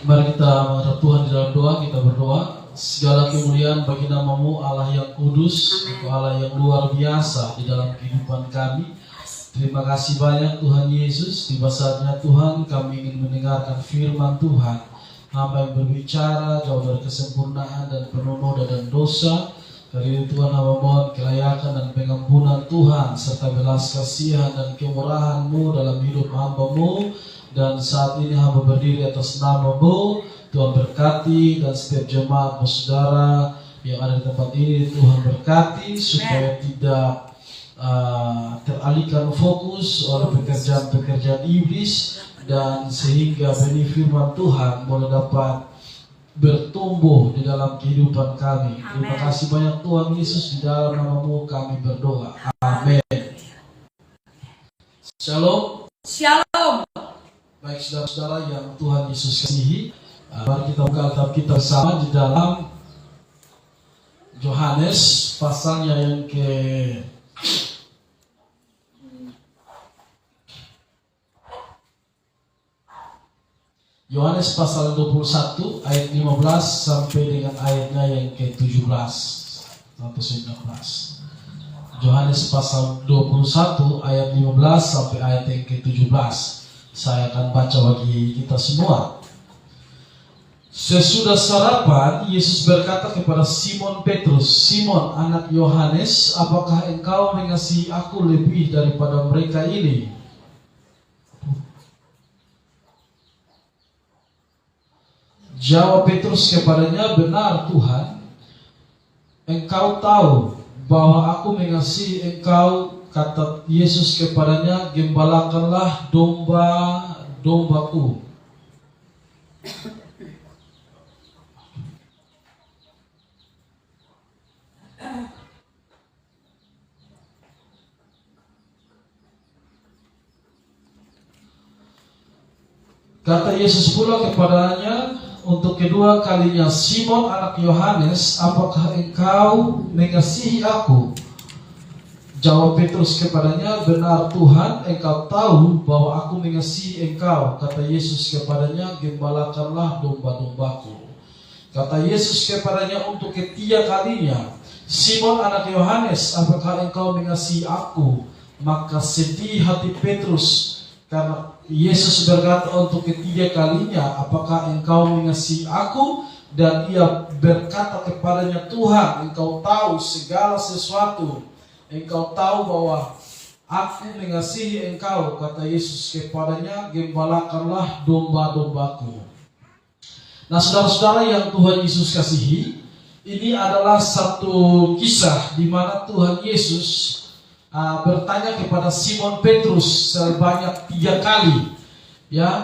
Mari kita menghadap Tuhan di dalam doa. Kita berdoa. Segala kemuliaan bagi nama-Mu, Allah yang kudus, Allah yang luar biasa di dalam kehidupan kami. Terima kasih banyak Tuhan Yesus. Tiba saatnya Tuhan kami ingin mendengarkan firman Tuhan. Hamba yang berbicara jauh dari kesempurnaan dan penuh noda dan dosa. Kali ini Tuhan hamba mohon kelayakan dan pengampunan Tuhan serta belas kasihan dan kemurahan-Mu dalam hidup hamba-Mu. Dan saat ini hamba berdiri atas nama-Mu. Tuhan berkati dan setiap jemaat saudara yang ada di tempat ini, Tuhan berkati supaya tidak teralihkan fokus oleh pekerjaan-pekerjaan iblis, dan sehingga benih firman Tuhan boleh dapat bertumbuh di dalam kehidupan kami. Terima kasih banyak Tuhan Yesus, di dalam nama-Mu kami berdoa. Amin. Shalom. Shalom. Baik saudara-saudara yang Tuhan Yesus kasihi, mari kita buka Alkitab kita bersama di dalam Yohanes pasalnya yang ke Yohanes pasal 21 ayat 15 sampai dengan ayatnya yang ke-17 sampai 19. Yohanes pasal 21 ayat 15 sampai ayat yang ke-17. Saya akan baca bagi kita semua. Sesudah sarapan, Yesus berkata kepada Simon Petrus, "Simon, anak Yohanes, apakah engkau mengasihi aku lebih daripada mereka ini?" Jawab Petrus kepadanya, "Benar Tuhan, engkau tahu bahwa aku mengasihi engkau." Kata Yesus kepadanya, "Gembalakanlah domba-dombaku." Kata Yesus pula kepadanya untuk kedua kalinya, "Simon anak Yohanes, apakah engkau mengasihi aku?" Jawab Petrus kepadanya, "Benar Tuhan, engkau tahu bahwa aku mengasihi engkau." Kata Yesus kepadanya, "Gembalakanlah domba-dombaku." Kata Yesus kepadanya untuk ketiga kalinya, "Simon anak Yohanes, apakah engkau mengasihi aku?" Maka sedih hati Petrus karena Yesus berkata untuk ketiga kalinya, "Apakah engkau mengasihi aku?" Dan ia berkata kepadanya, "Tuhan, engkau tahu segala sesuatu. Engkau tahu bahwa aku mengasihi engkau." Kata Yesus kepadanya, "Gembalakanlah domba-dombaku." Nah, saudara-saudara yang Tuhan Yesus kasihi, ini adalah satu kisah di mana Tuhan Yesus bertanya kepada Simon Petrus sebanyak 3 kali.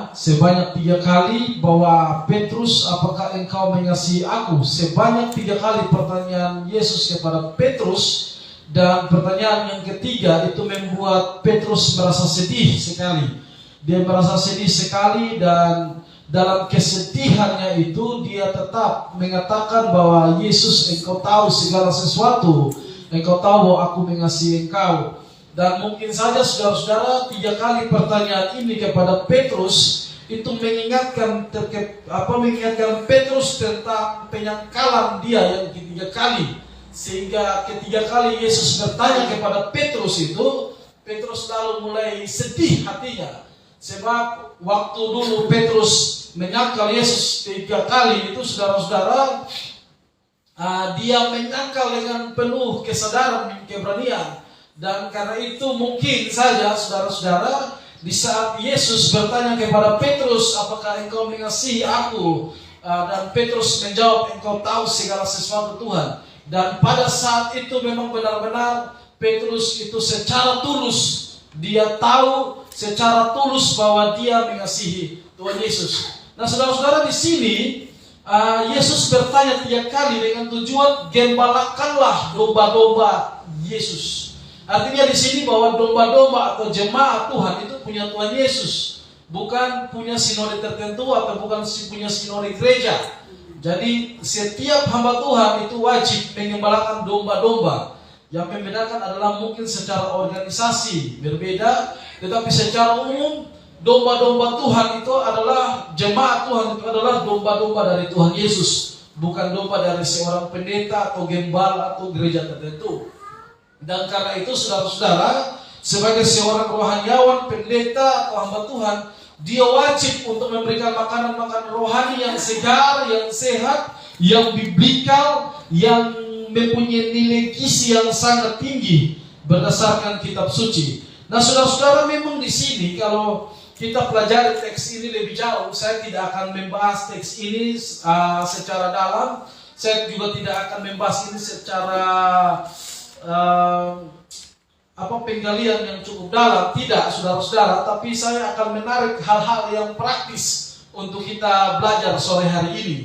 Sebanyak 3 kali bahwa, "Petrus, apakah engkau mengasihi aku?" Sebanyak 3 kali pertanyaan Yesus kepada Petrus. Dan pertanyaan yang ketiga itu membuat Petrus merasa sedih sekali. Dia merasa sedih sekali, dan dalam kesedihannya itu dia tetap mengatakan bahwa, "Yesus, engkau tahu segala sesuatu. Engkau tahu bahwa aku mengasihi engkau." Dan mungkin saja saudara-saudara 3 kali pertanyaan ini kepada Petrus itu mengingatkan Petrus tentang penyangkalan dia yang ketiga kali. Sehingga ketiga kali Yesus bertanya kepada Petrus itu, Petrus lalu mulai sedih hatinya. Sebab waktu dulu Petrus menyangkal Yesus 3 kali itu, saudara-saudara, dia menyangkal dengan penuh kesadaran dan keberanian. Dan karena itu mungkin saja saudara-saudara, di saat Yesus bertanya kepada Petrus, "Apakah engkau mengasihi aku?" Dan Petrus menjawab, "Engkau tahu segala sesuatu Tuhan." Dan pada saat itu memang benar-benar Petrus itu secara tulus, dia tahu secara tulus bahwa dia mengasihi Tuhan Yesus. Nah, saudara-saudara, di sini Yesus bertanya 3 kali dengan tujuan gembalakanlah domba-domba Yesus. Artinya di sini bahwa domba-domba atau jemaat Tuhan itu punya Tuhan Yesus, bukan punya sinode tertentu atau bukan punya sinode gereja. Jadi setiap hamba Tuhan itu wajib mengembalakan domba-domba. Yang membedakan adalah mungkin secara organisasi berbeda, tetapi secara umum domba-domba Tuhan itu adalah, jemaat Tuhan itu adalah domba-domba dari Tuhan Yesus, bukan domba dari seorang pendeta atau gembala atau gereja tertentu. Dan karena itu saudara-saudara, sebagai seorang rohaniawan, pendeta atau hamba Tuhan, dia wajib untuk memberikan makanan-makanan rohani yang segar, yang sehat, yang biblikal, yang mempunyai nilai gizi yang sangat tinggi berdasarkan kitab suci. Nah, saudara-saudara, memang di sini kalau kita pelajari teks ini lebih jauh, saya tidak akan membahas teks ini secara dalam. Saya juga tidak akan membahas ini secara penggalian yang cukup dalam, tidak, saudara-saudara. Tapi saya akan menarik hal-hal yang praktis untuk kita belajar sore hari ini.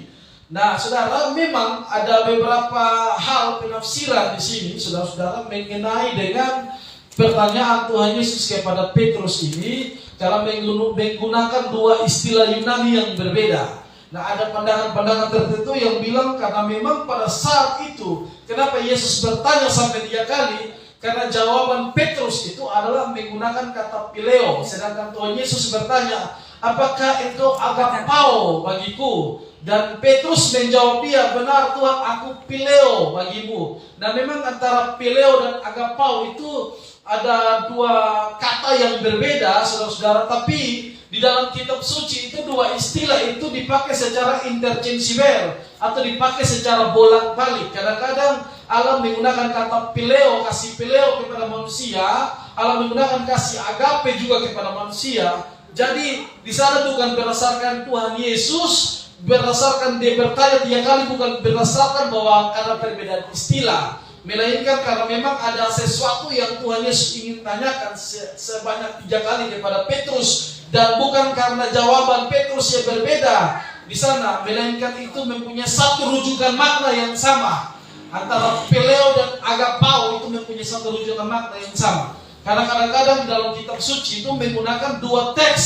Nah, saudara, memang ada beberapa hal penafsiran di sini, saudara-saudara, mengenai dengan pertanyaan Tuhan Yesus kepada Petrus ini, karena menggunakan dua istilah Yunani yang berbeda. Nah, ada pandangan-pandangan tertentu yang bilang karena memang pada saat itu, kenapa Yesus bertanya sampai 3 kali? Karena jawaban Petrus itu adalah menggunakan kata pileo. Sedangkan Tuhan Yesus bertanya, apakah engkau agapao bagiku? Dan Petrus menjawab dia, benar Tuhan, aku pileo bagimu. Nah, memang antara pileo dan agapao itu ada dua kata yang berbeda, saudara-saudara. Tapi di dalam kitab suci itu dua istilah itu dipakai secara interchangeable atau dipakai secara bolak-balik. Kadang-kadang Allah menggunakan kata pileo, kasih pileo kepada manusia. Allah menggunakan kasih agape juga kepada manusia. Jadi di sana bukan berdasarkan Tuhan Yesus, berdasarkan dia bertanya 3 kali, bukan berdasarkan bahwa karena perbedaan istilah, melainkan karena memang ada sesuatu yang Tuhan Yesus ingin tanyakan sebanyak 3 kali kepada Petrus, dan bukan karena jawaban Petrus yang berbeda di sana, melainkan itu mempunyai satu rujukan makna yang sama. Antara pileo dan agapao itu mempunyai satu rujukan makna yang sama. Karena kadang-kadang di dalam kitab suci itu menggunakan dua teks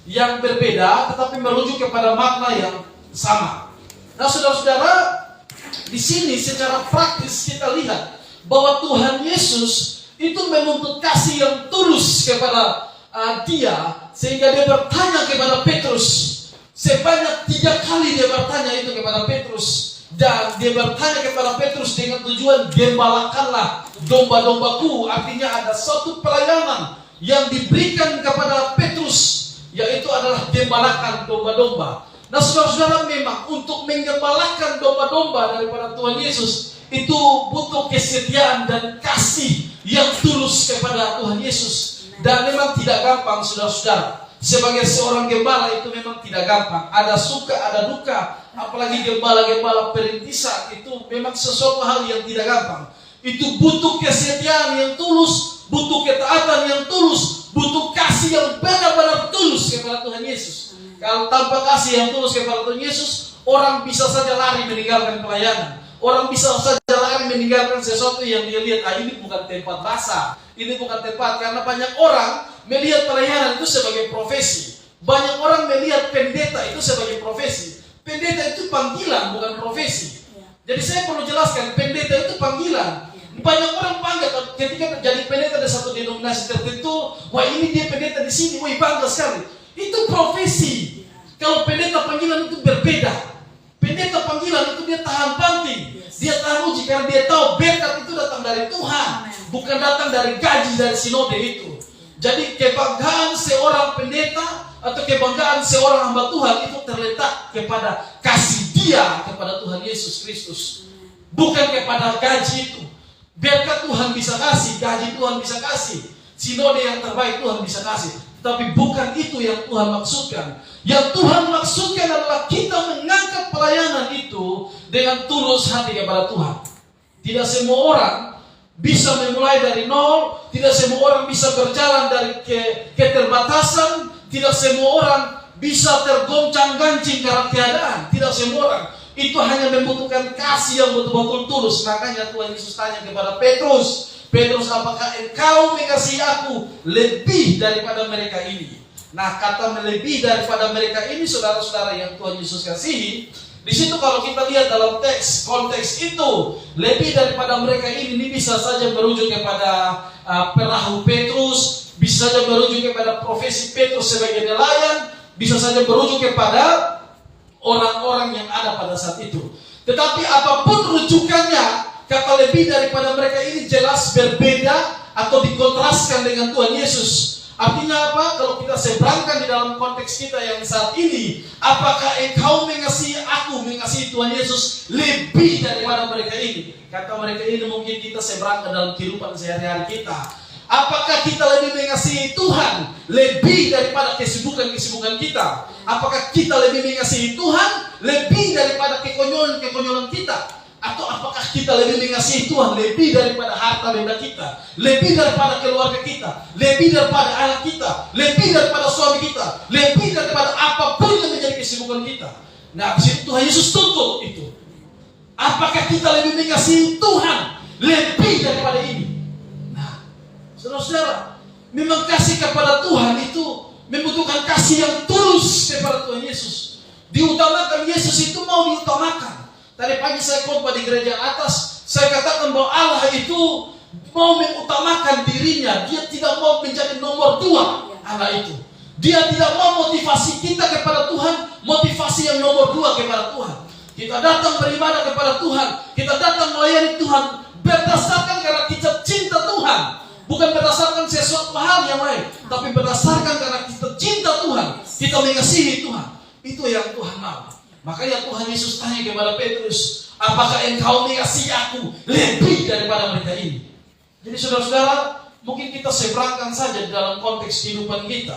yang berbeda tetapi merujuk kepada makna yang sama. Nah, saudara-saudara, di sini secara praktis kita lihat bahwa Tuhan Yesus itu menuntut kasih yang tulus kepada dia, sehingga dia bertanya kepada Petrus. Sebanyak 3 kali dia bertanya itu kepada Petrus. Dan dia bertanya kepada Petrus dengan tujuan, gembalakanlah domba-dombaku. Artinya ada suatu pelayanan yang diberikan kepada Petrus, yaitu adalah gembalakan domba-domba. Nah, saudara-saudara, memang untuk menggembalakan domba-domba daripada Tuhan Yesus itu butuh kesetiaan dan kasih yang tulus kepada Tuhan Yesus. Dan memang tidak gampang, saudara-saudara. Sebagai seorang gembala itu memang tidak gampang. Ada suka, ada duka. Apalagi gembala-gembala perintisan itu memang sesuatu hal yang tidak gampang. Itu butuh kesetiaan yang tulus, butuh ketaatan yang tulus, butuh kasih yang benar-benar tulus kepada Tuhan Yesus. Kalau tanpa kasih yang tulus kepada Tuhan Yesus, orang bisa saja lari meninggalkan pelayanan. Orang bisa saja lari meninggalkan sesuatu yang dia lihat, ini bukan tempat basah, ini bukan tempat. Karena banyak orang melihat pelayanan itu sebagai profesi. Banyak orang melihat pendeta itu sebagai profesi. Pendeta itu panggilan, bukan profesi. Jadi saya perlu jelaskan, pendeta itu panggilan. Banyak orang bangga ketika jadi pendeta di satu denominasi tertentu. Wah, ini dia pendeta di sini, wah bangga sekali. Itu profesi. Kalau pendeta panggilan itu berbeda. Pendeta panggilan itu dia tahan banting, dia tahan uji, karena dia tahu berkat itu datang dari Tuhan, bukan datang dari gaji dari sinode itu. Jadi kebanggaan seorang pendeta atau kebanggaan seorang hamba Tuhan itu terletak kepada kasih dia kepada Tuhan Yesus Kristus, bukan kepada gaji itu. Berkat Tuhan bisa kasih, gaji Tuhan bisa kasih, sinode yang terbaik Tuhan bisa kasih. Tapi bukan itu yang Tuhan maksudkan. Yang Tuhan maksudkan adalah kita mengangkat pelayanan itu dengan tulus hati kepada Tuhan. Tidak semua orang bisa memulai dari nol. Tidak semua orang bisa berjalan dari keterbatasan. Tidak semua orang bisa tergoncang-gancing karena keadaan. Tidak semua orang. Itu hanya membutuhkan kasih yang betul-betul tulus. Makanya Tuhan Yesus tanya kepada Petrus, Petrus, apakah engkau mengasihi aku lebih daripada mereka ini? Nah, kata lebih daripada mereka ini, saudara-saudara yang Tuhan Yesus kasihi, di situ kalau kita lihat dalam konteks itu, lebih daripada mereka ini bisa saja merujuk kepada perahu Petrus, bisa saja merujuk kepada profesi Petrus sebagai nelayan, bisa saja merujuk kepada orang-orang yang ada pada saat itu. Tetapi apapun rujukannya, kata lebih daripada mereka ini jelas berbeda atau dikontraskan dengan Tuhan Yesus. Artinya apa? Kalau kita seberangkan di dalam konteks kita yang saat ini, apakah engkau mengasihi aku, mengasihi Tuhan Yesus lebih daripada mereka ini? Kata mereka ini mungkin kita seberangkan dalam kehidupan sehari-hari kita. Apakah kita lebih mengasihi Tuhan lebih daripada kesibukan-kesibukan kita? Apakah kita lebih mengasihi Tuhan lebih daripada kekonyolan-kekonyolan kita? Atau apakah kita lebih mengasihi Tuhan lebih daripada harta benda kita, lebih daripada keluarga kita, lebih daripada anak kita, lebih daripada suami kita, lebih daripada apapun yang menjadi kesibukan kita? Nah, di situ Tuhan Yesus tuntut itu. Apakah kita lebih mengasihi Tuhan lebih daripada ini? Nah, saudara-saudara, memang kasih kepada Tuhan itu membutuhkan kasih yang tulus kepada Tuhan Yesus. Diutamakan Yesus itu mau diutamakan. Tadi pagi saya khotbah di gereja atas, saya katakan bahwa Allah itu mau mengutamakan dirinya. Dia tidak mau menjadi nomor 2 Allah itu. Dia tidak mau motivasi kita kepada Tuhan, motivasi yang nomor 2 kepada Tuhan. Kita datang beribadah kepada Tuhan, kita datang melayani Tuhan berdasarkan karena kita cinta Tuhan. Bukan berdasarkan sesuatu hal yang lain, tapi berdasarkan karena kita cinta Tuhan, kita mengasihi Tuhan. Itu yang Tuhan mau. Makanya Tuhan Yesus tanya kepada Petrus, apakah engkau mengasihi aku lebih daripada mereka ini? Jadi saudara-saudara, mungkin kita seberangkan saja dalam konteks kehidupan kita.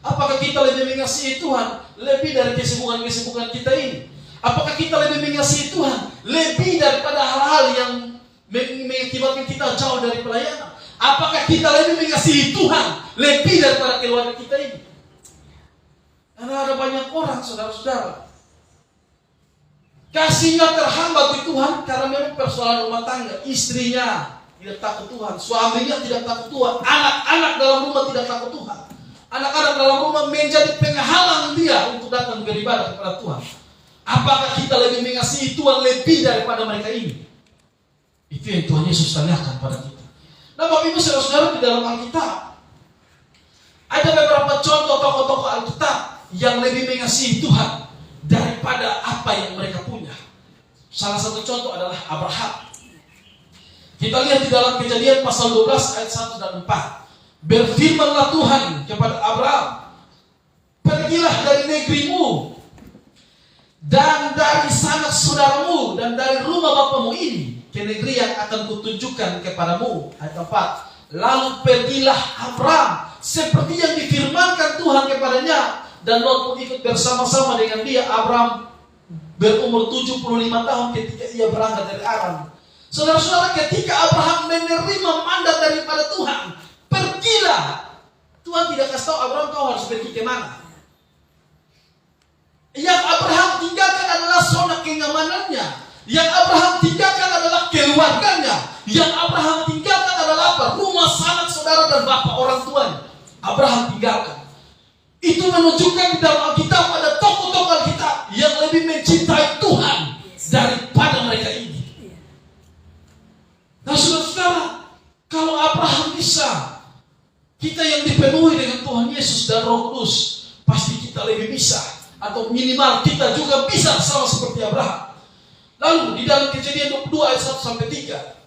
Apakah kita lebih mengasihi Tuhan lebih dari kesibukan-kesibukan kita ini? Apakah kita lebih mengasihi Tuhan lebih daripada hal-hal yang mengakibatkan kita jauh dari pelayanan? Apakah kita lebih mengasihi Tuhan lebih daripada keluarga kita ini? Karena ada banyak orang, saudara-saudara, kasihnya terhambat di Tuhan karena memang persoalan rumah tangga. Istrinya tidak takut Tuhan, suaminya tidak takut Tuhan, anak-anak dalam rumah tidak takut Tuhan. Anak-anak dalam rumah menjadi penghalang dia untuk datang beribadah kepada Tuhan. Apakah kita lebih mengasihi Tuhan lebih daripada mereka ini? Itu yang Tuhan Yesus tanyakan pada kita. Nah, Bapak Ibu saudara-saudara, di dalam Alkitab ada beberapa contoh tokoh-tokoh Alkitab yang lebih mengasihi Tuhan daripada apa yang mereka punya. Salah satu contoh adalah Abraham. Kita lihat di dalam Kejadian pasal 12 ayat 1 dan 4. Berfirmanlah Tuhan kepada Abraham, pergilah dari negerimu dan dari sanak saudaramu dan dari rumah bapamu ini ke negeri yang akan kutunjukkan kepadamu. Ayat 4. Lalu pergilah Abraham seperti yang difirmankan Tuhan kepadanya, dan Lot pun ikut bersama-sama dengan dia. Abraham berumur 75 tahun ketika ia berangkat dari Aram. Saudara-saudara, ketika Abraham menerima mandat daripada Tuhan, pergilah. Tuhan tidak kasih tahu Abraham kau harus pergi ke mana. Yang Abraham tinggalkan adalah zona kenyamanannya. Yang Abraham tinggalkan adalah keluarganya. Yang Abraham tinggalkan adalah apa? Rumah sanak saudara dan bapak orang tuanya. Abraham tinggalkan. Itu menunjukkan di dalam Alkitab ada tokoh-tokoh Alkitab yang lebih mencintai Tuhan daripada mereka ini. Nah, saudara-saudara, kalau Abraham bisa, kita yang dipenuhi dengan Tuhan Yesus dan Roh Kudus, pasti kita lebih bisa, atau minimal kita juga bisa sama seperti Abraham. Lalu di dalam Kejadian 22 ayat 1 sampai 3,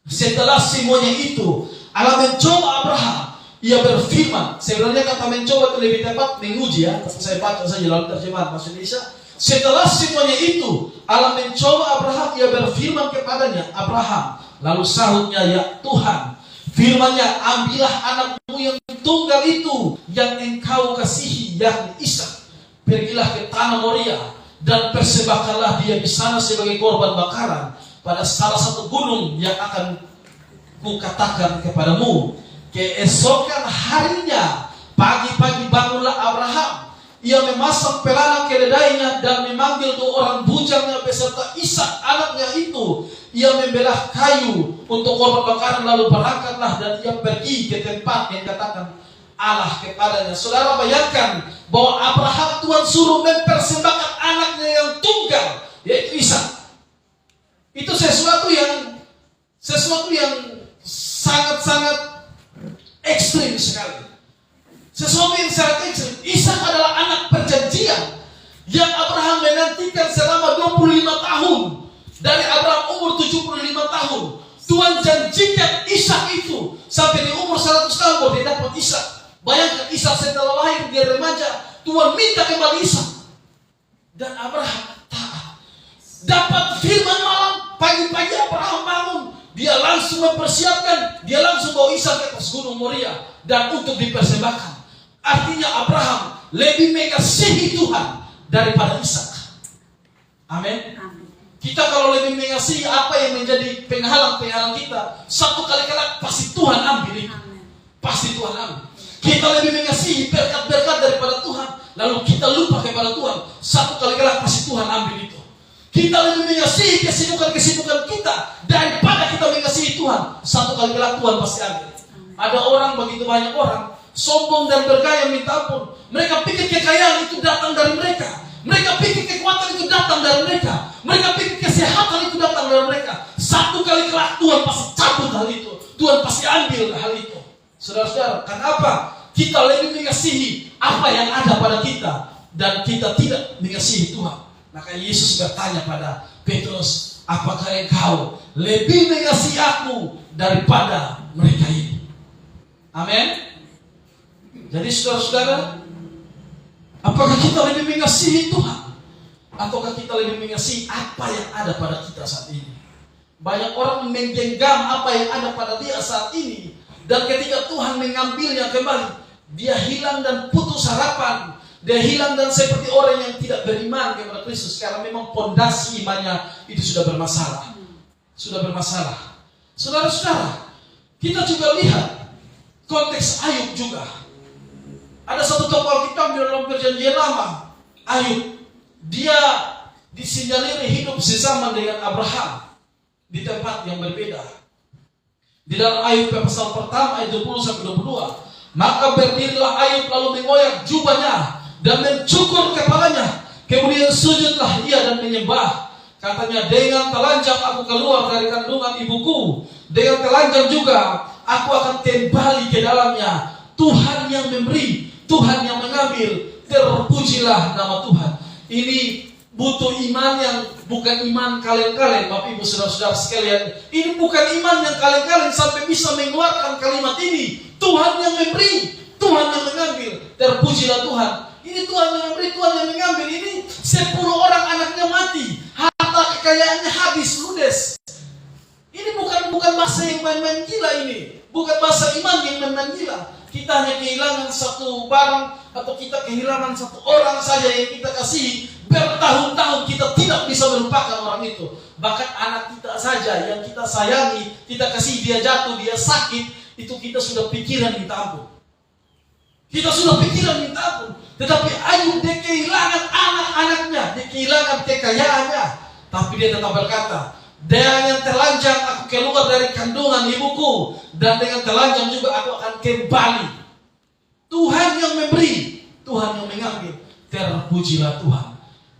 setelah semuanya itu Allah mencoba Abraham, ia berfirman. Sebenarnya kata mencoba itu lebih tepat menguji ya, tapi saya baca saja dalam terjemahan bahasa Indonesia. Setelah semuanya itu Allah mencoba Abraham, ia berfirman kepadanya, Abraham. Lalu sahutnya, ya Tuhan, firman-Nya, ambillah anakmu yang tunggal itu yang engkau kasihi, yakni Ishak. Pergilah ke tanah Moria dan persembahkanlah dia di sana sebagai korban bakaran pada salah satu gunung yang akan kukatakan kepadamu. Keesokan harinya, pagi-pagi bangunlah Abraham. Ia memasang pelana keledainya dan memanggil 2 orang bujangnya beserta Ishak anaknya itu. Ia membelah kayu untuk korban bakaran, lalu berangkatlah dan ia pergi ke tempat yang katakan Allah kepadanya. Saudara bayangkan bahwa Abraham Tuhan suruh mempersembahkan anaknya yang tunggal, yaitu Ishak. Itu sesuatu yang sangat-sangat Ekstrim sekali. Sesuatu yang sangat ekstrim. Ishak adalah anak perjanjian yang Abraham menantikan selama 25 tahun. Dari Abraham umur 75 tahun. Tuhan janjikan Ishak itu sampai di umur 100 tahun baru dia dapat Ishak. Bayangkan Ishak setelah lahir dia remaja, Tuhan minta kembali Ishak. Dan Abraham taat. Dapat firman malam, pagi-pagi Abraham bangun, dia langsung mempersiapkan, dia langsung bawa Ishak ke atas gunung Moria dan untuk dipersembahkan. Artinya Abraham lebih mengasihi Tuhan daripada Ishak. Amin. Kita kalau lebih mengasihi apa yang menjadi penghalang-penghalang kita, satu kali kelak pasti Tuhan ambil itu. Pasti Tuhan ambil. Kita lebih mengasihi berkat-berkat daripada Tuhan, lalu kita lupa kepada Tuhan, satu kali kelak pasti Tuhan ambil itu. Kita lebih mengasihi kesibukan-kesibukan kita daripada kita mengasihi Tuhan, satu kali kelak Tuhan pasti ambil. Ada orang, begitu banyak orang sombong dan bergaya minta ampun. Mereka pikir kekayaan itu datang dari mereka. Mereka pikir kekuatan itu datang dari mereka. Mereka pikir kesehatan itu datang dari mereka. Satu kali kelak Tuhan pasti cabut hal itu. Tuhan pasti ambil hal itu. Saudara-saudara, kenapa kita lebih mengasihi apa yang ada pada kita dan kita tidak mengasihi Tuhan? Maka Yesus bertanya pada Petrus, apakah engkau lebih mengasihi aku daripada mereka ini? Amin. Jadi saudara-saudara, apakah kita lebih mengasihi Tuhan? Ataukah kita lebih mengasihi apa yang ada pada kita saat ini? Banyak orang menggenggam apa yang ada pada dia saat ini. Dan ketika Tuhan mengambilnya kembali, dia hilang dan putus harapan. Dia hilang dan seperti orang yang tidak beriman kepada Kristus. Karena memang pondasi imannya itu sudah bermasalah. Sudah bermasalah. Saudara-saudara, kita juga lihat konteks Ayub juga. Ada satu tokoh Alkitab di dalam perjanjian lama, Ayub. Dia disinyalir hidup sezaman dengan Abraham di tempat yang berbeda. Di dalam Ayub pasal pertama ayat 20-22, maka berdirilah Ayub lalu mengoyak jubahnya dan mencukur kepalanya, kemudian sujudlah ia dan menyembah. Katanya, dengan telanjang aku keluar dari kandungan ibuku, dengan telanjang juga aku akan kembali ke dalamnya. Tuhan yang memberi, Tuhan yang mengambil, terpujilah nama Tuhan. Ini butuh iman yang bukan iman kaleng-kaleng, Bapak Ibu Saudara-saudara sekalian. Ini bukan iman yang kaleng-kaleng sampai bisa mengeluarkan kalimat ini. Tuhan yang memberi, Tuhan yang mengambil, terpujilah Tuhan. Ini Tuhan yang memberi, Tuhan yang mengambil. Ini 10 orang anaknya mati, harta kekayaannya habis, ludes. Ini bukan bahasa yang main-main gila ini. Bukan bahasa iman yang main-main gila. Kita hanya kehilangan satu barang atau kita kehilangan satu orang saja yang kita kasihi. Bertahun-tahun kita tidak bisa melupakan orang itu. Bahkan anak kita saja yang kita sayangi, kita kasih dia jatuh, dia sakit, itu kita sudah pikiran minta ampun. Kita sudah pikiran minta ampun. Tetapi Ayub dia kehilangan anak-anaknya, dia kehilangan kekayaannya, tapi dia tetap berkata, dengan telanjang aku keluar dari kandungan ibuku, dan dengan telanjang juga aku akan kembali. Tuhan yang memberi, Tuhan yang mengambil, terpujilah Tuhan.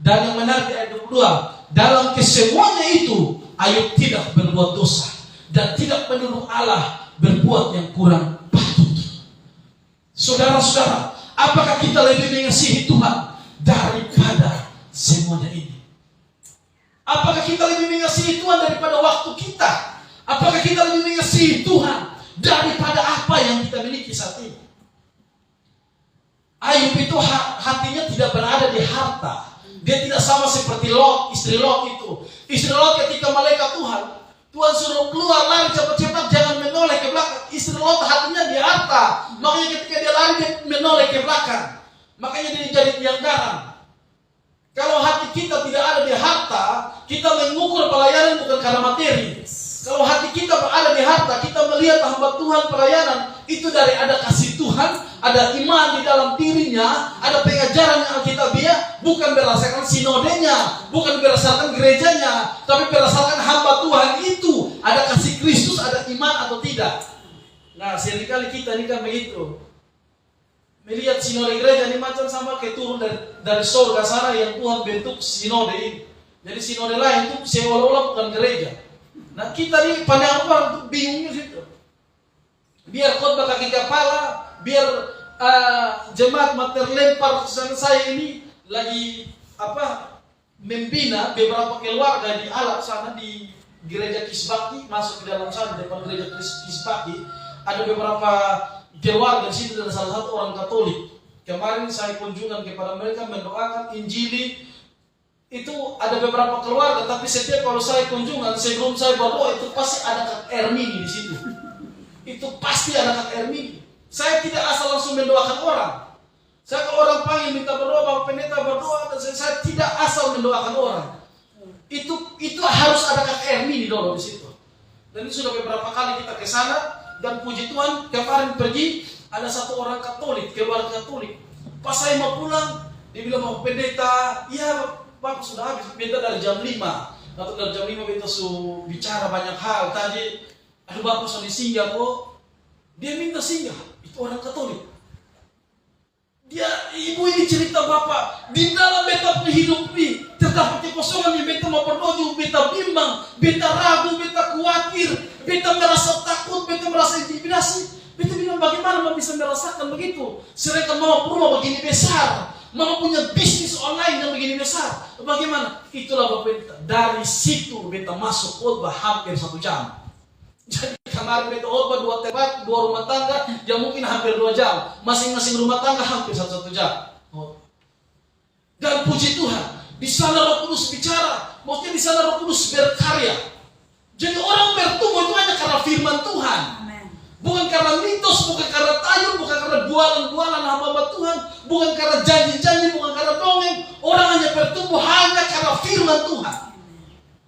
Dan yang menarik di ayat 22, dalam kesemuanya itu Ayub tidak berbuat dosa dan tidak menuduh Allah berbuat yang kurang patut. Saudara-saudara, apakah kita lebih mengasihi Tuhan daripada semuanya ini? Apakah kita lebih mengasihi Tuhan daripada waktu kita? Apakah kita lebih mengasihi Tuhan daripada apa yang kita miliki saat ini? Ayub itu hatinya tidak berada di harta. Dia tidak sama seperti Lot, istri Lot itu. Istri Lot ketika malaikat Tuhan suruh keluar, lari cepat-cepat, jangan menoleh ke belakang. Istri Lot hatinya di harta. Makanya ketika dia lari, dia menoleh ke belakang. Makanya dia jadi tiang garam. Kalau hati kita tidak ada di harta, kita mengukur pelayanan bukan karena materi. Kalau hati kita berada di harta, kita melihat hamba Tuhan pelayanan, itu dari ada kasih Tuhan, ada iman di dalam dirinya, ada pengajaran yang alkitabiah, bukan berdasarkan sinodenya, bukan berdasarkan gerejanya, tapi berdasarkan hamba Tuhan itu, ada kasih Kristus, ada iman atau tidak. Nah, seringkali kita ini kan begitu. Melihat sinode gereja ini macam sama kayak turun dari surga sana yang Tuhan bentuk sinode ini. Jadi sinode lain itu seolah-olah bukan gereja. Nah kita ini pandangan orang itu bingungnya situ. biar khotbah kaki kepala, biar jemaat terlempar sana. Saya ini lagi membina beberapa keluarga di Alak sana, di gereja Kisbaki, masuk ke dalam sana depan gereja Kisbaki. Ada beberapa keluarga di situ dan salah satu orang Katolik. Kemarin saya kunjungan kepada mereka mendoakan Injili. Itu ada beberapa keluarga, tapi setiap kalau saya kunjungan sebelum saya berdoa itu pasti ada Kak Ermini di situ. Itu pasti ada Kak Ermini. Saya tidak asal langsung mendoakan orang. Saya kalau orang panggil minta berdoa, Bapak Pendeta berdoa, dan saya tidak asal mendoakan orang. Itu harus ada Kak Ermini dulu di situ. Dan itu sudah beberapa kali kita ke sana, dan puji Tuhan kemarin pergi ada satu orang Katolik, keluarga Katolik. Pas saya mau pulang, dia bilang, Bapak Pendeta, iya Bapak sudah habis, beta dari jam 5. Atau dari jam 5 beta su bicara banyak hal. Tadi, aduh Bapak sudah singgah kok. Dia minta singgah, itu orang Katolik. Ibu ini cerita Bapak, di dalam beta punya hidup ini terdapat kekosongan yang beta mau berdoa, beta bimbang, beta ragu, beta khawatir, beta merasa takut, beta merasa intimidasi. Beta bilang bagaimana mau bisa merasakan begitu? Sedangkan mama rumah begini besar, mama punya bisnis online yang begini besar. Bagaimana? Itulah Bapak Beta. Dari situ beta masuk khotbah hampir 1 jam. Jadi kemarin beta khotbah 2 tempat, 2 rumah tangga, yang mungkin hampir 2 jam. Masing-masing rumah tangga hampir 1 jam. Dan puji Tuhan, di sana Roh Kudus bicara. Maksudnya di sana Roh Kudus berkarya. Jadi orang bertumbuh itu hanya karena firman Tuhan. Bukan karena mitos, bukan karena tayul, bukan karena bualan-bualan hamba Tuhan, bukan karena janji-janji, bukan karena dongeng. Orang hanya bertumbuh hanya karena firman Tuhan.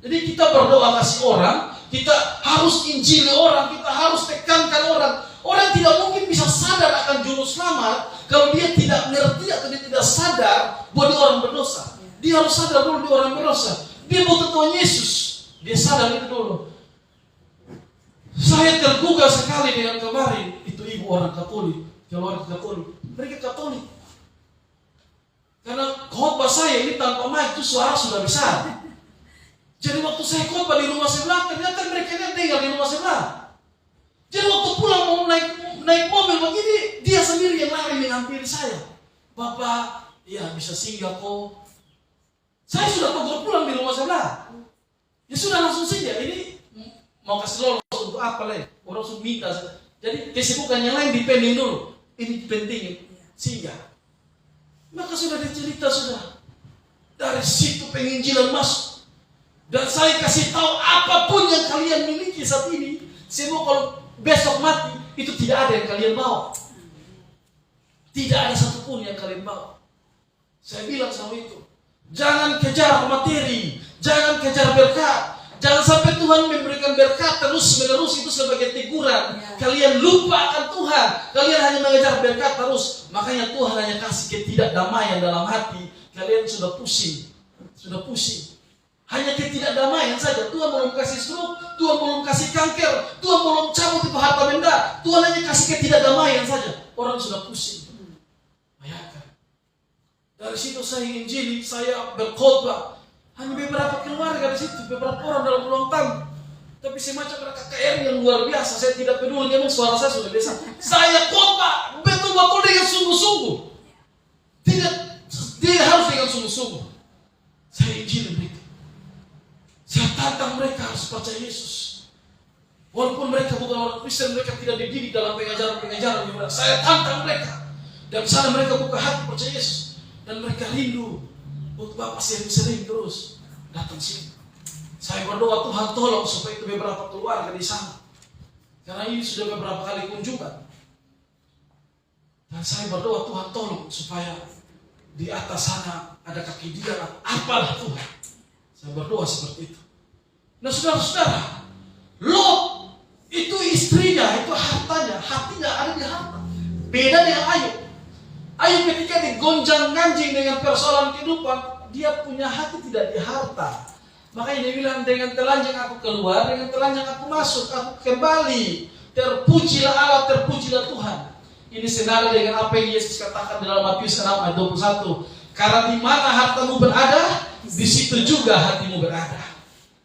Jadi kita berdoa kasih orang, kita harus injili orang, kita harus tekankan orang. Orang tidak mungkin bisa sadar akan juru selamat kalau dia tidak mengerti atau dia tidak sadar bahwa dia orang berdosa. Dia harus sadar dulu dia orang berdosa. Dia butuh Tuhan Yesus. Dia sadar itu dulu. Saya tergugah sekali dengan kemarin itu ibu orang Katolik, keluarga Katolik. Mereka Katolik. Karena khotbah saya ini tanpa mic itu suara sudah besar. Jadi waktu saya khotbah di rumah sebelah, ternyata mereka tinggal di rumah sebelah. Jadi waktu pulang mau naik mobil begini, dia sendiri yang lari menghampiri saya. Bapak, ya bisa singgah kok. Saya sudah tegur pulang di rumah sebelah. Ya sudah langsung singgah. Ini mau kasih lolos untuk apa lagi? Orang sudah minta. Jadi kesibukan yang lain dipending dulu. Ini penting singgah. Maka sudah dicerita sudah. Dari situ penginjilan masuk. Dan saya kasih tahu apapun yang kalian miliki saat ini, semua kalau besok mati itu tidak ada yang kalian bawa. Tidak ada satupun yang kalian bawa. Saya bilang sama itu, jangan kejar materi, jangan kejar berkat. Jangan sampai Tuhan memberikan berkat terus-menerus itu sebagai teguran. Kalian lupa akan Tuhan. Kalian hanya mengejar berkat terus. Makanya Tuhan hanya kasih ketidakdamaian dalam hati. Kalian sudah pusing. Sudah pusing. Hanya ketidakdamaian saja. Tuhan belum kasih stroke, Tuhan belum kasih kanker, Tuhan belum cabut itu harta benda. Tuhan hanya kasih ketidakdamaian saja. Orang sudah pusing. Bayangkan. Dari situ saya injili, saya berkhotbah. Hanya beberapa keluarga di situ, beberapa orang dalam ruang tamu. Tapi semacam KKR yang luar biasa. Saya tidak peduli, memang suara saya sudah biasa. Saya khotbah betul-betul dengan sungguh-sungguh. Tidak, dia harus dengan sungguh-sungguh. Saya injili mereka. Saya tantang mereka harus percaya Yesus. Walaupun mereka bukan orang Kristen, mereka tidak dididik dalam pengajaran-pengajaran yang benar. Saya tantang mereka. Dan sana mereka buka hati percaya Yesus. Dan mereka rindu untuk Bapak sering-sering terus datang sini. Saya berdoa Tuhan tolong supaya itu beberapa keluarga di sana. Karena ini sudah beberapa kali kunjungan. Dan saya berdoa Tuhan tolong supaya di atas sana ada kaki dia, apalah Tuhan. Saya berdoa seperti itu. Nah saudara-saudara, Lot itu istrinya, itu hartanya, hatinya ada di harta. Beda dengan Ayub. Ayub ketika digonjang-ganjing dengan persoalan kehidupan, dia punya hati tidak di harta. Makanya dia bilang, dengan telanjang aku keluar, dengan telanjang aku masuk, aku kembali. Terpujilah Allah, terpujilah Tuhan. Ini senada dengan apa yang Yesus katakan dalam Matius 6 ayat 21. Karena di mana hartamu berada, di situ juga hatimu berada.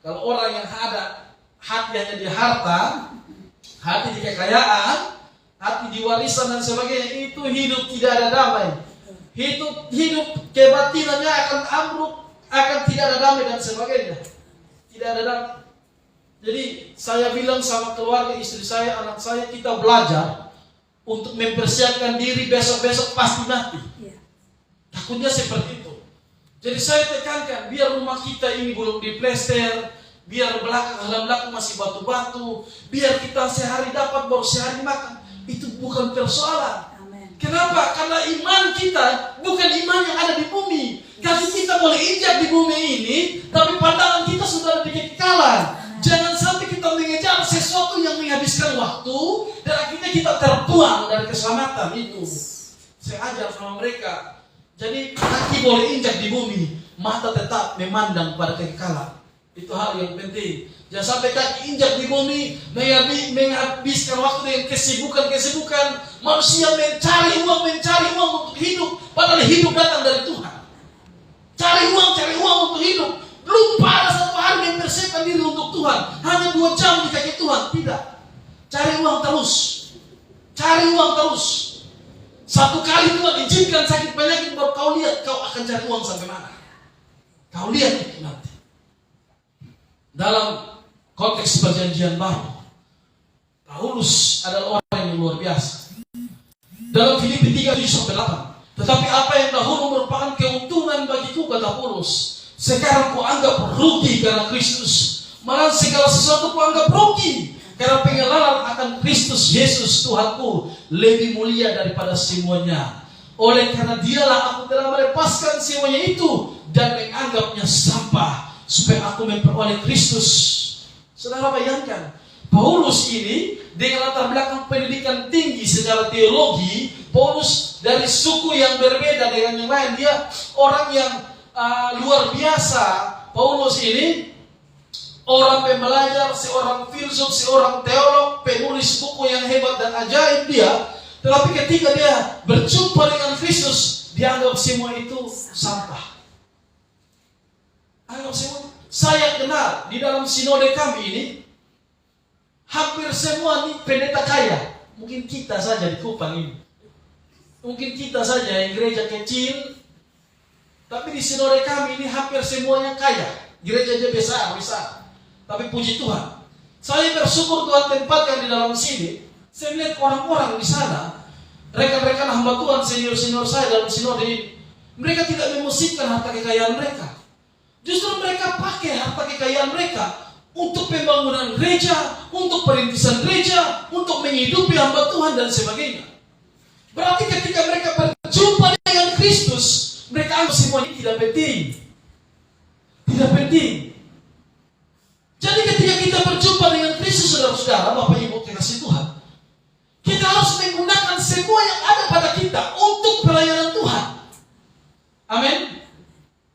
Kalau orang yang ada hati hanya di harta, hati di kekayaan, hati diwarisan dan sebagainya, itu hidup tidak ada damai. Hidup kebatinannya akan ambruk, akan tidak ada damai dan sebagainya. Tidak ada damai. Jadi saya bilang sama keluarga, istri saya, anak saya, kita belajar untuk mempersiapkan diri besok-besok pasti mati. Takutnya seperti itu. Jadi saya tekankan, biar rumah kita ini belum diplester, biar halaman belakang masih batu-batu, biar kita sehari dapat baru sehari makan. Itu bukan persoalan. Kenapa? Karena iman kita bukan iman yang ada di bumi. Kaki kita boleh injak di bumi ini, tapi pandangan kita sudah ada di kekekalan. Jangan sampai kita mengejar sesuatu yang menghabiskan waktu dan akhirnya kita terbuang dari keselamatan itu. Saya ajar sama mereka. Jadi kaki boleh injak di bumi, mata tetap memandang pada kekekalan. Itu hal yang penting. Jangan sampai kaki injak di bumi, menghabiskan waktu dengan kesibukan. Manusia mencari uang untuk hidup, padahal hidup datang dari Tuhan. Cari uang untuk hidup. Lupa ada satu hari mempersiapkan diri untuk Tuhan. Hanya 2 jam di kaki Tuhan. Tidak. Cari uang terus. Satu kali Tuhan izinkan sakit penyakit, baru kau lihat kau akan cari uang sampai mana. Kau lihat itu nanti. Dalam konteks perjanjian baru, Paulus adalah orang yang luar biasa. Dalam Filipi 3:7-8, tetapi apa yang dahulu merupakan keuntungan bagiku, kata Paulus, sekarang ku anggap rugi karena Kristus. Malah segala sesuatu ku anggap rugi karena pengenalan akan Kristus Yesus Tuhanku lebih mulia daripada semuanya. Oleh karena dialah aku telah melepaskan semuanya itu dan menganggapnya sampah, supaya aku memperoleh Kristus. Saudara bayangkan, Paulus ini dengan latar belakang pendidikan tinggi secara teologi, Paulus dari suku yang berbeda dengan yang lain. Dia orang yang luar biasa. Paulus ini orang pembelajar, seorang filsuf, seorang teolog, penulis buku yang hebat dan ajaib dia. Tetapi ketika dia berjumpa dengan Kristus, dia anggap semua itu sampah. Anggap semua. Saya kenal di dalam sinode kami ini, hampir semua ini pendeta kaya. Mungkin kita saja di Kupang ini. Mungkin kita saja yang gereja kecil. Tapi di sinode kami ini hampir semuanya kaya. Gereja besar. Tapi puji Tuhan, saya bersyukur Tuhan tempatkan di dalam sini. Saya melihat orang-orang di sana, rekan-rekan hamba Tuhan, senior-senior saya dalam sinode ini, mereka tidak memusingkan harta kekayaan mereka. Justru mereka pakai harta kekayaan mereka untuk pembangunan gereja, untuk perintisan gereja, untuk menghidupi hamba Tuhan dan sebagainya. Berarti ketika mereka berjumpa dengan Kristus, mereka anggap semua ini tidak penting. Tidak penting. Jadi ketika kita berjumpa dengan Kristus, saudara-saudara, Bapak Ibu kekasih Tuhan, kita harus menggunakan semua yang ada pada kita untuk pelayanan Tuhan. Amin.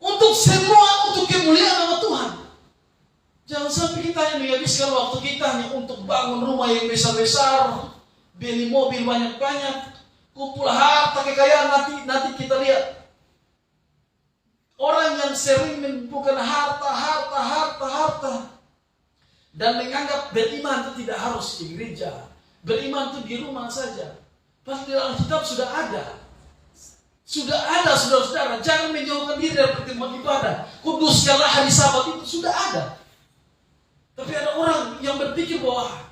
Untuk kemuliaan nama Tuhan. Jangan sampai kita hanya menghabiskan waktu kita hanya untuk bangun rumah yang besar-besar, beli mobil banyak-banyak, kumpul harta kekayaan. Nanti kita lihat orang yang sering mengumpulkan harta dan menganggap beriman itu tidak harus di gereja, beriman itu di rumah saja. Padahal di dalam kitab sudah ada, saudara-saudara. Jangan menjauhkan diri dari pertemuan ibadah. Kuduskanlah hari Sabat, itu sudah ada. Tapi ada orang yang berpikir bahwa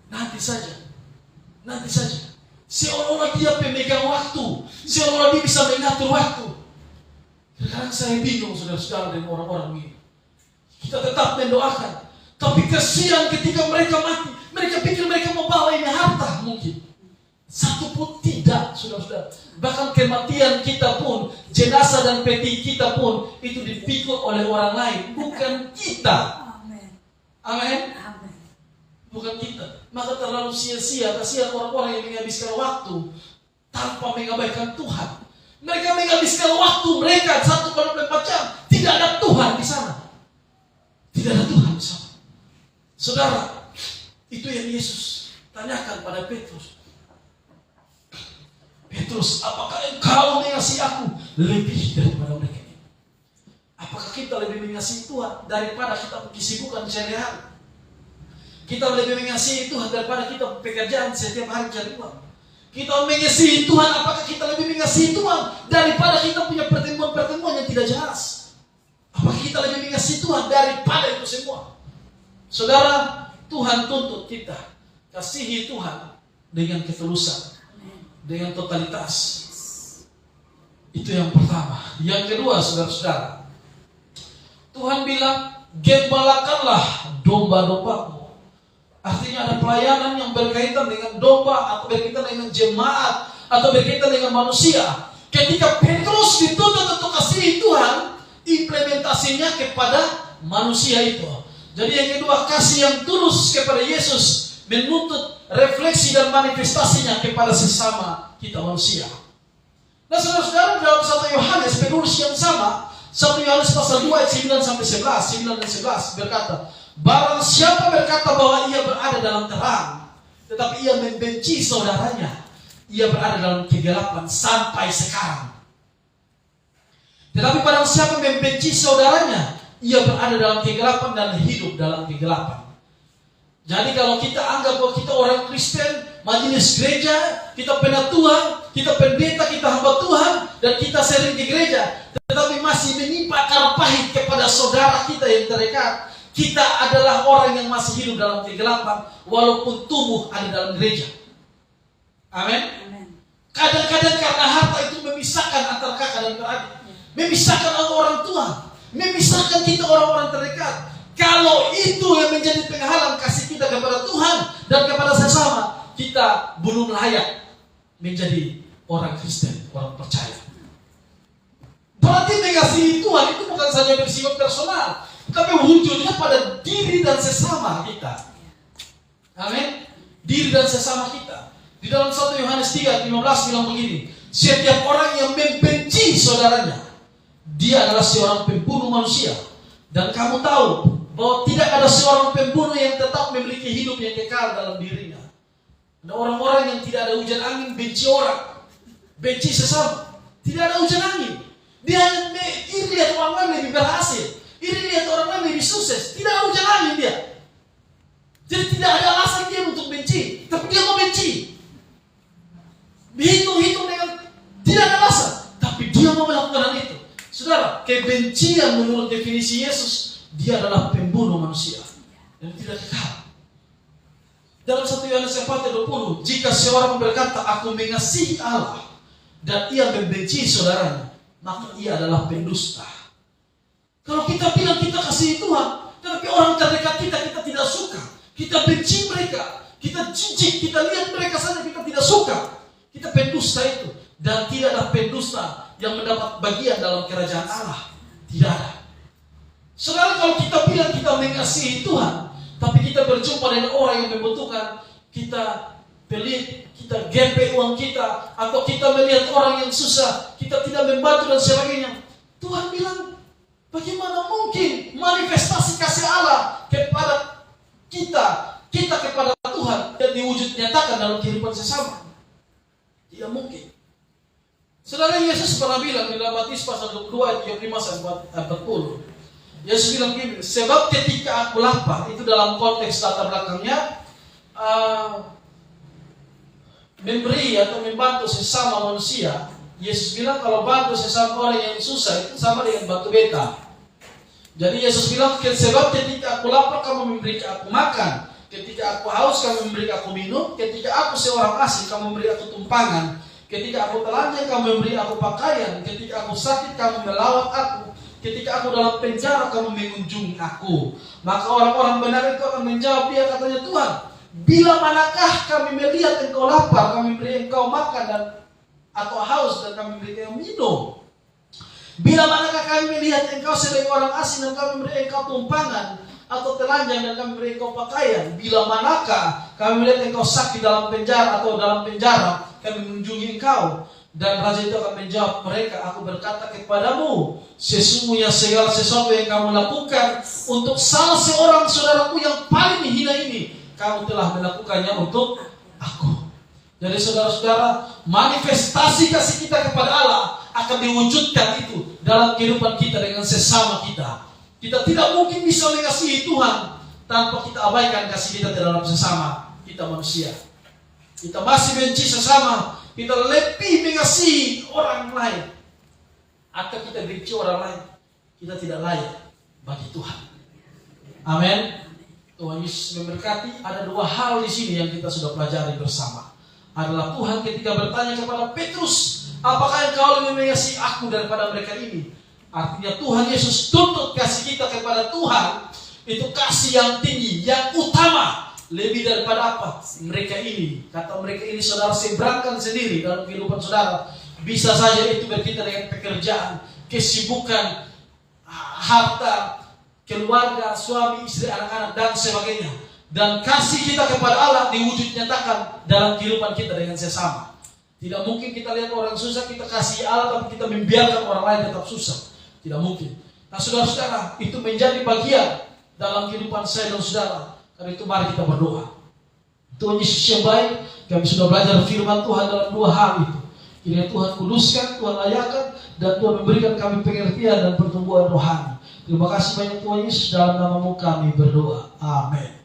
nanti saja. Seolah-olah dia pemegang waktu, seolah-olah dia bisa mengatur waktu. Sekarang saya bingung, saudara-saudara, dengan orang-orang ini. Kita tetap mendoakan, tapi kesian ketika mereka mati. Mereka pikir mereka mau bawa ini harta, mungkin. Satu pun tidak, saudara-saudara. Bahkan kematian kita pun, jenazah dan peti kita pun, itu dipikul oleh orang lain, bukan kita. Amin. Bukan kita. Maka terlalu sia-sia, kasihan orang-orang yang menghabiskan waktu tanpa mengabaikan Tuhan. Mereka menghabiskan waktu mereka 1/24 jam. Tidak ada Tuhan di sana. Tidak ada Tuhan di sana. Saudara, itu yang Yesus tanyakan pada Petrus. Petrus, apakah engkau mengasihi aku lebih daripada mereka? Apakah kita lebih mengasihi Tuhan daripada kita kesibukan sehari-hari? Kita lebih mengasihi Tuhan daripada kita pekerjaan setiap hari cari uang. Kita mengasihi Tuhan, apakah kita lebih mengasihi Tuhan daripada kita punya pertemuan-pertemuan yang tidak jelas? Apakah kita lebih mengasihi Tuhan daripada itu semua? Saudara, Tuhan tuntut kita kasihi Tuhan dengan ketulusan, dengan totalitas. Itu yang pertama. Yang kedua, saudara-saudara, Tuhan bilang, gembalakanlah domba-dombaku. Artinya ada pelayanan yang berkaitan dengan domba, atau berkaitan dengan jemaat, atau berkaitan dengan manusia. Ketika Petrus dituntut untuk kasihi Tuhan, implementasinya kepada manusia itu. Jadi yang kedua, kasih yang tulus kepada Yesus menuntut refleksi dan manifestasinya kepada sesama kita manusia. Nah, saudara-saudara, dalam 1 Yohanes penulis yang sama, 1 Yohanes pasal 2 ayat 9 sampai 11, 9 dan 11 berkata, barang siapa berkata bahwa ia berada dalam terang, tetapi ia membenci saudaranya, ia berada dalam kegelapan sampai sekarang. Tetapi barang siapa membenci saudaranya, ia berada dalam kegelapan dan hidup dalam kegelapan. Jadi kalau kita anggap bahwa kita orang Kristen, majelis gereja, kita penatua, kita pendeta, kita hamba Tuhan, dan kita sering di gereja, tetapi masih menimpa akar pahit kepada saudara kita yang terdekat, kita adalah orang yang masih hidup dalam kegelapan, walaupun tubuh ada dalam gereja. Amin. Kadang-kadang karena harta itu memisahkan antara kakak dan beradik, memisahkan orang tua, memisahkan kita orang-orang terdekat. Kalau itu yang menjadi penghalang kasih kita kepada Tuhan dan kepada sesama, kita belum layak menjadi orang Kristen, orang percaya. Berarti mengasihi Tuhan itu bukan saja bersifat personal, tapi wujudnya pada diri dan sesama kita. Amin. Diri dan sesama kita. Di dalam 1 Yohanes 3:15 bilang begini, setiap orang yang membenci saudaranya, dia adalah seorang pembunuh manusia. Dan kamu tahu bahwa tidak ada seorang pembunuh yang tetap memiliki hidup yang kekal dalam dirinya. Ada orang-orang yang tidak ada hujan angin, benci orang, benci sesama. Tidak ada hujan angin. Dia hanya iri lihat orang lain lebih berhasil, iri lihat orang lain lebih sukses. Tidak ada hujan angin dia. Jadi tidak ada alasan dia untuk benci, tapi dia mau benci. Dihitung-hitung dengan tidak ada alasan, tapi dia mau melakukan itu. Saudara, kebencian menurut definisi Yesus, dia adalah pembunuh manusia yang tidak kekal. Dalam 1 Yohanes 4:20, jika seorang berkata, aku mengasihi Allah, dan ia membenci saudaranya, maka ia adalah pendusta. Kalau kita bilang kita kasihi Tuhan, tetapi orang terdekat kita tidak suka, kita benci mereka, kita jijik, kita lihat mereka saja kita tidak suka, kita pendusta itu. Dan tidak ada pendusta yang mendapat bagian dalam kerajaan Allah. Tidak ada. Saudara, kalau kita bilang kita mengasihi Tuhan, tapi kita berjumpa dengan orang yang membutuhkan, kita pelit, kita gempek uang kita, atau kita melihat orang yang susah, kita tidak membantu dan sebagainya. Tuhan bilang, bagaimana mungkin manifestasi kasih Allah kepada kita kepada Tuhan dan diwujud nyatakan dalam kehidupan sesama? Tidak mungkin. Saudara, Yesus pernah bilang di dalam Matius pasal 22 ayat 35 sampai 40. Yesus bilang begini, sebab ketika aku lapar, itu dalam konteks latar belakangnya memberi atau membantu sesama manusia. Yesus bilang kalau bantu sesama orang yang susah itu sama dengan bantu beta. Jadi Yesus bilang, sebab ketika aku lapar kamu memberi aku makan, ketika aku haus kamu memberi aku minum, ketika aku seorang asing kamu memberi aku tumpangan, ketika aku telanjang kamu memberi aku pakaian, ketika aku sakit kamu melawat aku, ketika aku dalam penjara kamu mengunjungi aku. Maka orang-orang benar itu akan menjawab dia, katanya, Tuhan, bila manakah kami melihat engkau lapar, kami beri engkau makan, dan atau haus dan kami beri engkau minum? Bila manakah kami melihat engkau sebagai orang asing dan kami beri engkau tumpangan, atau telanjang dan kami beri engkau pakaian? Bila manakah kami melihat engkau sakit dalam penjara atau dalam penjara, kami mengunjungi engkau? Dan raja itu akan menjawab mereka, aku berkata kepadamu, sesungguhnya segala sesuatu yang kamu lakukan untuk salah seorang saudaraku yang paling hina ini, kamu telah melakukannya untuk aku. Jadi saudara-saudara, manifestasi kasih kita kepada Allah akan diwujudkan itu dalam kehidupan kita dengan sesama kita. Kita tidak mungkin bisa mengasihi Tuhan tanpa kita abaikan kasih kita terhadap sesama kita manusia. Kita masih benci sesama, kita lebih mengasihi orang lain, atau kita benci orang lain, kita tidak layak bagi Tuhan. Amin. Tuhan Yesus memberkati. Ada dua hal di sini yang kita sudah pelajari bersama. Adalah Tuhan ketika bertanya kepada Petrus, apakah engkau lebih mengasihi aku daripada mereka ini? Artinya Tuhan Yesus tuntut kasih kita kepada Tuhan itu kasih yang tinggi, yang utama, lebih daripada apa? Mereka ini. Kata mereka ini saudara seberangkan sendiri dalam kehidupan saudara. Bisa saja itu berkaitan dengan pekerjaan, kesibukan, harta, keluarga, suami, istri, anak-anak, dan sebagainya. Dan kasih kita kepada Allah diwujud nyatakan dalam kehidupan kita dengan sesama. Tidak mungkin kita lihat orang susah, kita kasih Allah, tapi kita membiarkan orang lain tetap susah. Tidak mungkin. Nah saudara-saudara, itu menjadi bagian dalam kehidupan saya dan saudara. Karena itu mari kita berdoa. Tuhan Yesus yang baik, kami sudah belajar firman Tuhan dalam dua hal itu. Kiranya Tuhan kuduskan, Tuhan layakan, dan Tuhan memberikan kami pengertian dan pertumbuhan rohani. Terima kasih banyak Tuhan Yesus, dalam namamu kami berdoa. Amin.